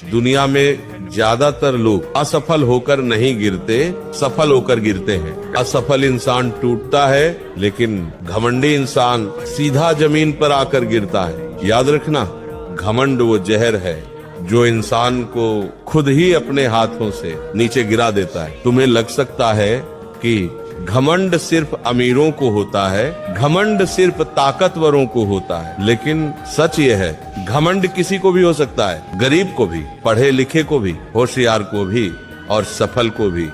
दुनिया में ज्यादातर लोग असफल होकर नहीं गिरते, सफल होकर गिरते हैं। असफल इंसान टूटता है, लेकिन घमंडी इंसान सीधा जमीन पर आकर गिरता है। याद रखना, घमंड वो जहर है जो इंसान को खुद ही अपने हाथों से नीचे गिरा देता है। तुम्हें लग सकता है कि घमंड सिर्फ अमीरों को होता है, घमंड सिर्फ ताकतवरों को होता है, लेकिन सच ये है, घमंड किसी को भी हो सकता है, गरीब को भी, पढ़े लिखे को भी, होशियार को भी और सफल को भी।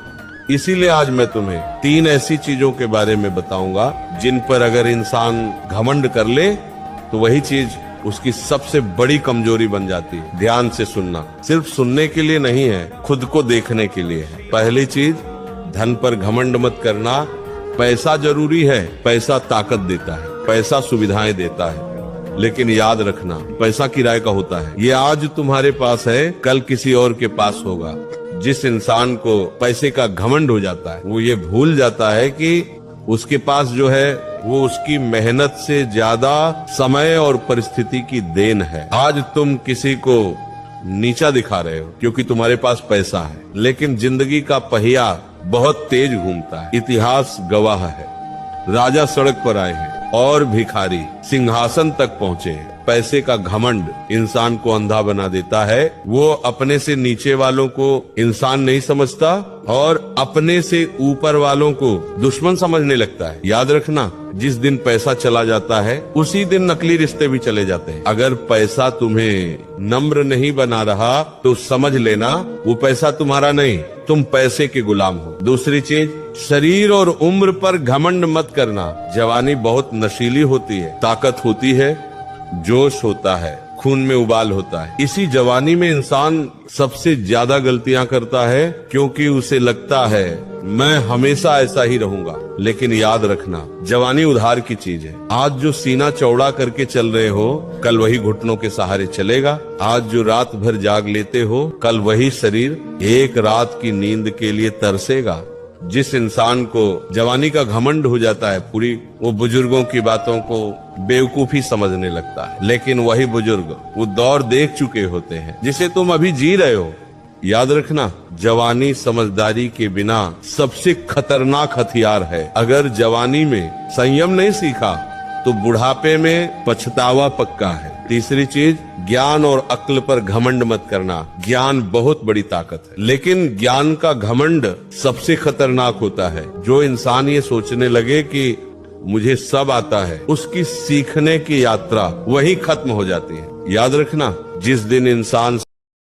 इसीलिए आज मैं तुम्हें 3 ऐसी चीजों के बारे में बताऊंगा जिन पर अगर इंसान घमंड कर ले तो वही चीज उसकी सबसे बड़ी कमजोरी बन जाती है। ध्यान से सुनना, सिर्फ सुनने के लिए नहीं है, खुद को देखने के लिए है। पहली चीज, धन पर घमंड मत करना। पैसा जरूरी है, पैसा ताकत देता है, पैसा सुविधाएं देता है, लेकिन याद रखना, पैसा किराए का होता है। ये आज तुम्हारे पास है, कल किसी और के पास होगा। जिस इंसान को पैसे का घमंड हो जाता है, वो ये भूल जाता है कि उसके पास जो है वो उसकी मेहनत से ज्यादा समय और परिस्थिति की देन है। आज तुम किसी को नीचा दिखा रहे हो क्योंकि तुम्हारे पास पैसा है, लेकिन जिंदगी का पहिया बहुत तेज घूमता है। इतिहास गवाह है, राजा सड़क पर आए हैं और भिखारी सिंहासन तक पहुँचे हैं। पैसे का घमंड इंसान को अंधा बना देता है। वो अपने से नीचे वालों को इंसान नहीं समझता और अपने से ऊपर वालों को दुश्मन समझने लगता है। याद रखना, जिस दिन पैसा चला जाता है उसी दिन नकली रिश्ते भी चले जाते हैं। अगर पैसा तुम्हें नम्र नहीं बना रहा तो समझ लेना वो पैसा तुम्हारा नहीं, तुम पैसे के गुलाम हो। दूसरी चीज, शरीर और उम्र पर घमंड मत करना। जवानी बहुत नशीली होती है, ताकत होती है, जोश होता है, खून में उबाल होता है। इसी जवानी में इंसान सबसे ज्यादा गलतियां करता है क्योंकि उसे लगता है मैं हमेशा ऐसा ही रहूंगा। लेकिन याद रखना, जवानी उधार की चीज है। आज जो सीना चौड़ा करके चल रहे हो, कल वही घुटनों के सहारे चलेगा। आज जो रात भर जाग लेते हो, कल वही शरीर एक रात की नींद के लिए तरसेगा। जिस इंसान को जवानी का घमंड हो जाता है, पूरी वो बुजुर्गों की बातों को बेवकूफी समझने लगता है, लेकिन वही बुजुर्ग वो दौर देख चुके होते हैं जिसे तुम अभी जी रहे हो। याद रखना, जवानी समझदारी के बिना सबसे खतरनाक हथियार है। अगर जवानी में संयम नहीं सीखा तो बुढ़ापे में पछतावा पक्का है। तीसरी चीज, ज्ञान और अक्ल पर घमंड मत करना। ज्ञान बहुत बड़ी ताकत है, लेकिन ज्ञान का घमंड सबसे खतरनाक होता है। जो इंसान ये सोचने लगे कि मुझे सब आता है, उसकी सीखने की यात्रा वही खत्म हो जाती है। याद रखना, जिस दिन इंसान